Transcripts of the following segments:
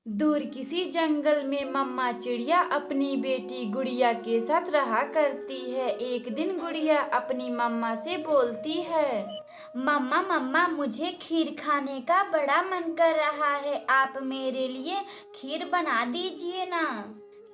दूर किसी जंगल में मम्मा चिड़िया अपनी बेटी गुड़िया के साथ रहा करती है। एक दिन गुड़िया अपनी मम्मा से बोलती है, मम्मा मम्मा मुझे खीर खाने का बड़ा मन कर रहा है, आप मेरे लिए खीर बना दीजिए ना।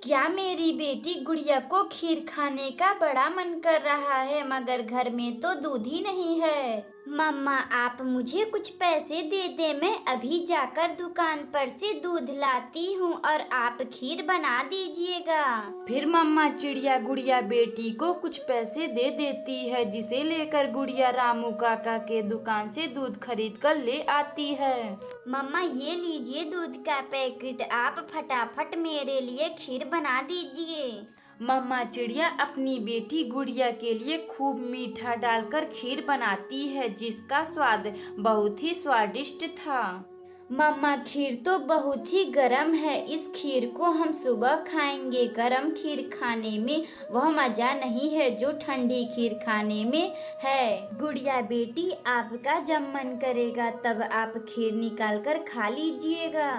क्या मेरी बेटी गुड़िया को खीर खाने का बड़ा मन कर रहा है, मगर घर में तो दूध ही नहीं है। मम्मा आप मुझे कुछ पैसे दे दे, मैं अभी जाकर दुकान पर से दूध लाती हूँ और आप खीर बना दीजिएगा। फिर मम्मा चिड़िया गुड़िया बेटी को कुछ पैसे दे देती है, जिसे लेकर गुड़िया रामू काका के दुकान से दूध खरीद कर ले आती है। मम्मा ये लीजिए दूध का पैकेट, आप फटाफट मेरे लिए खीर बना दीजिए। मम्मा चिड़िया अपनी बेटी गुड़िया के लिए खूब मीठा डालकर खीर बनाती है, जिसका स्वाद बहुत ही स्वादिष्ट था। मम्मा खीर तो बहुत ही गरम है, इस खीर को हम सुबह खाएंगे। गरम खीर खाने में वह मजा नहीं है जो ठंडी खीर खाने में है। गुड़िया बेटी आपका जब मन करेगा तब आप खीर निकाल कर खा लीजिएगा।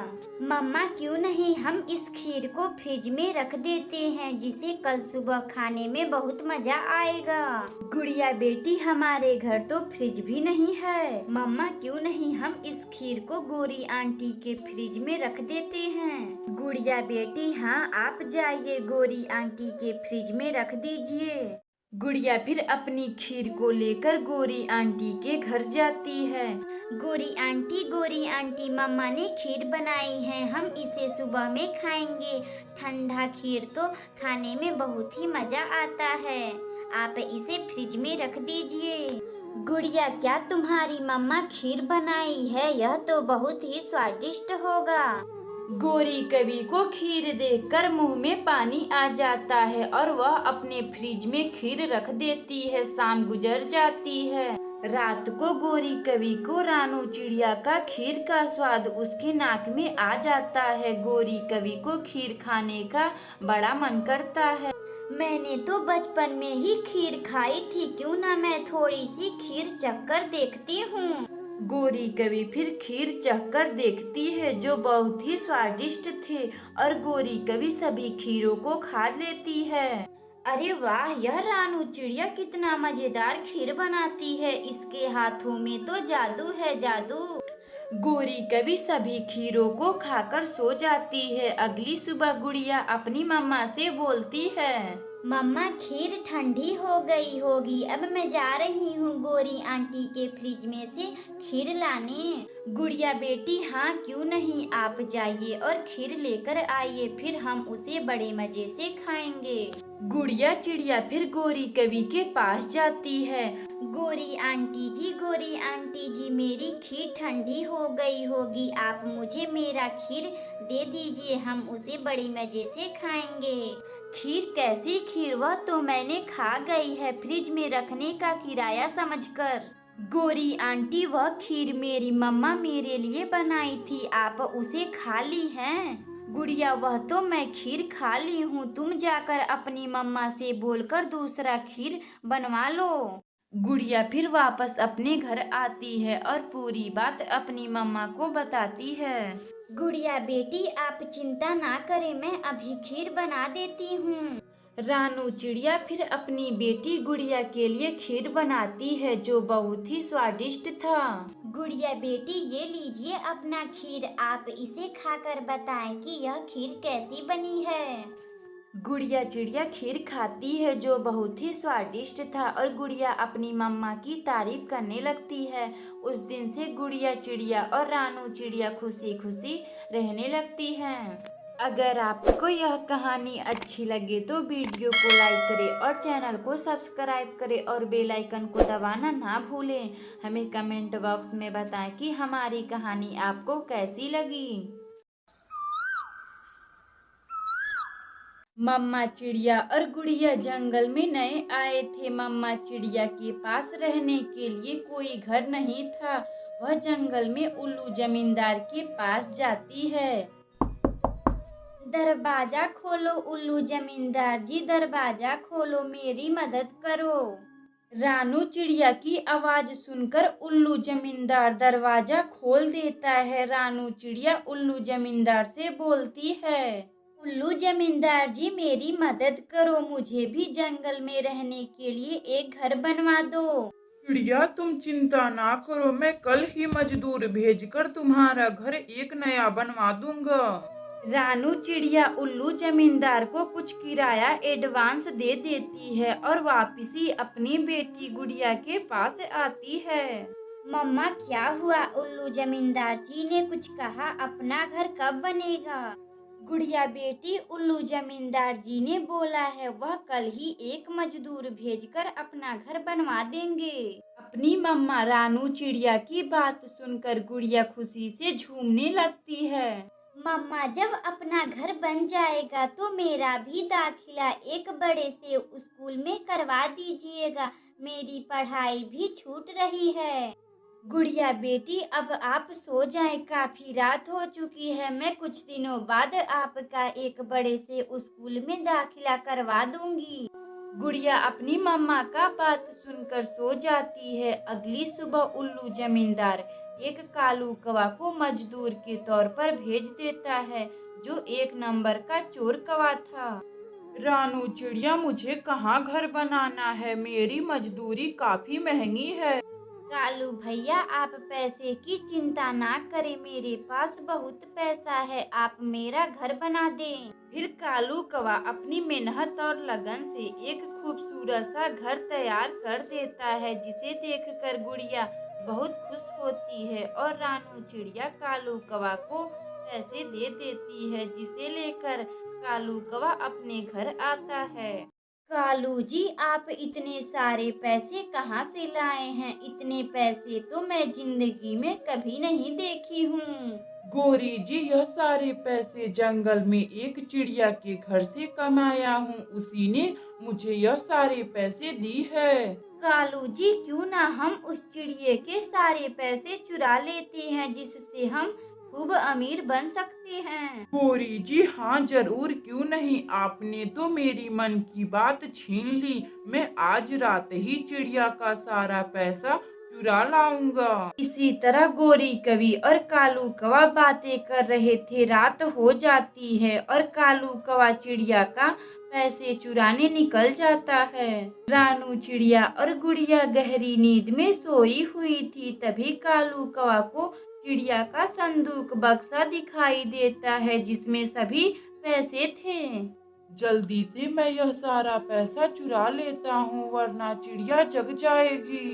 मम्मा क्यों नहीं, हम इस खीर को फ्रिज में रख देते हैं, जिसे कल सुबह खाने में बहुत मजा आएगा। गुड़िया बेटी हमारे घर तो फ्रिज भी नहीं है। मम्मा क्यों नहीं, हम इस खीर को गोरी आंटी के फ्रिज में रख देते हैं। गुड़िया बेटी हाँ आप जाइए, गोरी आंटी के फ्रिज में रख दीजिए। गुड़िया फिर अपनी खीर को लेकर गोरी आंटी के घर जाती है। गोरी आंटी मम्मा ने खीर बनाई है, हम इसे सुबह में खाएंगे। ठंडा खीर तो खाने में बहुत ही मजा आता है, आप इसे फ्रिज में रख दीजिए। गुड़िया क्या तुम्हारी मम्मा खीर बनाई है, यह तो बहुत ही स्वादिष्ट होगा। गोरी कवि को खीर देखकर मुंह में पानी आ जाता है और वह अपने फ्रिज में खीर रख देती है। शाम गुजर जाती है। रात को गोरी कवि को रानू चिड़िया का खीर का स्वाद उसके नाक में आ जाता है। गोरी कवि को खीर खाने का बड़ा मन करता है। मैंने तो बचपन में ही खीर खाई थी, क्यों ना मैं थोड़ी सी खीर चखकर देखती हूँ। गोरी कवि फिर खीर चखकर देखती है, जो बहुत ही स्वादिष्ट थे, और गोरी कवि सभी खीरों को खा लेती है। अरे वाह, यह रानू चिड़िया कितना मजेदार खीर बनाती है, इसके हाथों में तो जादू है जादू। गोरी कवि सभी खीरों को खाकर सो जाती है। अगली सुबह गुड़िया अपनी मम्मा से बोलती है, मम्मा खीर ठंडी हो गई होगी, अब मैं जा रही हूँ गोरी आंटी के फ्रिज में से खीर लाने। गुड़िया बेटी हाँ क्यों नहीं, आप जाइए और खीर लेकर आइए, फिर हम उसे बड़े मजे से खाएंगे। गुड़िया चिड़िया फिर गोरी कवि के पास जाती है। गोरी आंटी जी मेरी खीर ठंडी हो गई होगी, आप मुझे मेरा खीर दे दीजिए, हम उसे बड़े मजे से खाएंगे। खीर कैसी खीर, वह तो मैंने खा गई है फ्रिज में रखने का किराया समझकर। गोरी आंटी वह खीर मेरी मम्मा मेरे लिए बनाई थी, आप उसे खा ली हैं। गुड़िया वह तो मैं खीर खा ली हूँ, तुम जाकर अपनी मम्मा से बोलकर दूसरा खीर बनवा लो। गुड़िया फिर वापस अपने घर आती है और पूरी बात अपनी मम्मा को बताती है। गुड़िया बेटी आप चिंता ना करें, मैं अभी खीर बना देती हूँ। रानू चिड़िया फिर अपनी बेटी गुड़िया के लिए खीर बनाती है, जो बहुत ही स्वादिष्ट था। गुड़िया बेटी ये लीजिए अपना खीर, आप इसे खाकर बताएं कि यह खीर कैसी बनी है। गुड़िया चिड़िया खीर खाती है, जो बहुत ही स्वादिष्ट था, और गुड़िया अपनी मम्मा की तारीफ करने लगती है। उस दिन से गुड़िया चिड़िया और रानू चिड़िया खुशी खुशी रहने लगती हैं। अगर आपको यह कहानी अच्छी लगे तो वीडियो को लाइक करें और चैनल को सब्सक्राइब करें और बेल आइकन को दबाना ना भूलें। हमें कमेंट बॉक्स में बताएं कि हमारी कहानी आपको कैसी लगी। मम्मा चिड़िया और गुड़िया जंगल में नए आए थे। मम्मा चिड़िया के पास रहने के लिए कोई घर नहीं था। वह जंगल में उल्लू जमींदार के पास जाती है। दरवाजा खोलो उल्लू जमींदार जी, दरवाजा खोलो, मेरी मदद करो। रानू चिड़िया की आवाज सुनकर उल्लू जमींदार दरवाजा खोल देता है। रानू चिड़िया उल्लू जमींदार से बोलती है, उल्लू जमींदार जी मेरी मदद करो, मुझे भी जंगल में रहने के लिए एक घर बनवा दो। चिड़िया तुम चिंता ना करो, मैं कल ही मजदूर भेजकर तुम्हारा घर एक नया बनवा दूंगा। रानू चिड़िया उल्लू जमींदार को कुछ किराया एडवांस दे देती है और वापसी अपनी बेटी गुड़िया के पास आती है। मम्मा क्या हुआ? उल्लू जमींदार जी ने कुछ कहा, अपना घर कब बनेगा? गुड़िया बेटी, उल्लू जमींदार जी ने बोला है वह कल ही एक मजदूर भेजकर अपना घर बनवा देंगे। अपनी मम्मा रानू चिड़िया की बात सुनकर गुड़िया खुशी से झूमने लगती है। मम्मा जब अपना घर बन जाएगा तो मेरा भी दाखिला एक बड़े से स्कूल में करवा दीजिएगा, मेरी पढ़ाई भी छूट रही है। गुड़िया बेटी अब आप सो जाएं, काफी रात हो चुकी है, मैं कुछ दिनों बाद आपका एक बड़े से स्कूल में दाखिला करवा दूंगी। गुड़िया अपनी मम्मा का बात सुनकर सो जाती है। अगली सुबह उल्लू जमींदार एक कालू कौवा को मजदूर के तौर पर भेज देता है, जो एक नंबर का चोर कौवा था। रानू चिड़िया मुझे कहाँ घर बनाना है, मेरी मजदूरी काफी महंगी है। कालू भैया आप पैसे की चिंता ना करें, मेरे पास बहुत पैसा है, आप मेरा घर बना दें। फिर कालू कौवा अपनी मेहनत और लगन से एक खूबसूरत सा घर तैयार कर देता है, जिसे देखकर गुड़िया बहुत खुश होती है और रानू चिड़िया कालू कौवा को पैसे दे देती है, जिसे लेकर कालू कौवा अपने घर आता है। कालू जी आप इतने सारे पैसे कहाँ से लाए हैं? इतने पैसे तो मैं जिंदगी में कभी नहीं देखी हूँ। गोरी जी यह सारे पैसे जंगल में एक चिड़िया के घर से कमाया हूँ, उसी ने मुझे यह सारे पैसे दी है। कालू जी क्यों ना हम उस चिड़िए के सारे पैसे चुरा लेते हैं, जिससे हम खूब अमीर बन सकते हैं। गोरी जी हाँ जरूर, क्यों नहीं, आपने तो मेरी मन की बात छीन ली। मैं आज रात ही चिड़िया का सारा पैसा चुरा लाऊंगा। इसी तरह गोरी कवि और कालू कौवा बातें कर रहे थे। रात हो जाती है और कालू कौवा चिड़िया का पैसे चुराने निकल जाता है। रानू चिड़िया और गुड़िया गहरी नींद में सोई हुई थी। तभी कालू कौवा को चिड़िया का संदूक बक्सा दिखाई देता है, जिसमें सभी पैसे थे। जल्दी से मैं यह सारा पैसा चुरा लेता हूँ, वरना चिड़िया जग जाएगी।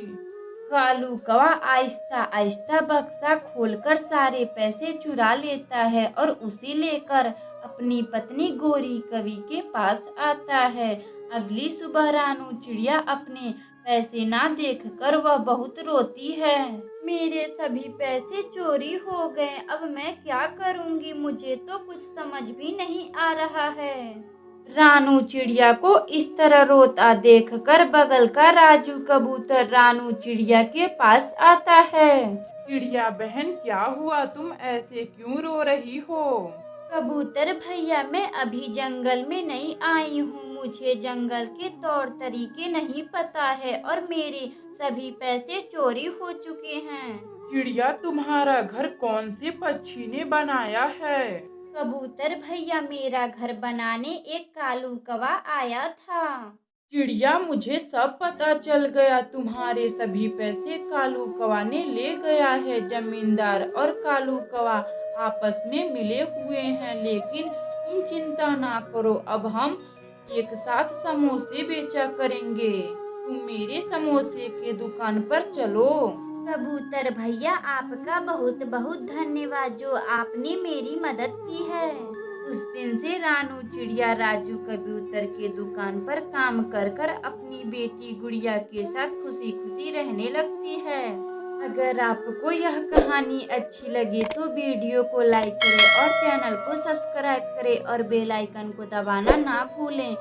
कालू कौवा आहिस्ता आहिस्ता बक्सा खोलकर सारे पैसे चुरा लेता है और उसे लेकर अपनी पत्नी गोरी कवि के पास आता है। अगली सुबह रानू चिड़िया अपने पैसे ना देखकर वह बहुत रोती है। मेरे सभी पैसे चोरी हो गए, अब मैं क्या करूँगी? मुझे तो कुछ समझ भी नहीं आ रहा है। रानू चिड़िया को इस तरह रोता देखकर बगल का राजू कबूतर रानू चिड़िया के पास आता है। चिड़िया बहन क्या हुआ, तुम ऐसे क्यों रो रही हो? कबूतर भैया मैं अभी जंगल में नहीं आई हूँ, मुझे जंगल के तौर तरीके नहीं पता है और मेरे सभी पैसे चोरी हो चुके हैं। चिड़िया तुम्हारा घर कौन से पक्षी ने बनाया है? कबूतर भैया मेरा घर बनाने एक कालू कौवा आया था। चिड़िया मुझे सब पता चल गया, तुम्हारे सभी पैसे कालू कौवा ने ले गया है। जमींदार और कालू कौवा आपस में मिले हुए हैं, लेकिन तुम चिंता ना करो, अब हम एक साथ समोसे बेचा करेंगे। तुम मेरे समोसे के दुकान पर चलो। कबूतर भैया आपका बहुत बहुत धन्यवाद, जो आपने मेरी मदद की है। उस दिन से रानू चिड़िया राजू कबूतर के दुकान पर काम कर कर अपनी बेटी गुड़िया के साथ खुशी खुशी रहने लगती है। अगर आपको यह कहानी अच्छी लगे तो वीडियो को लाइक करें और चैनल को सब्सक्राइब करें और बेल आइकन को दबाना ना भूलें।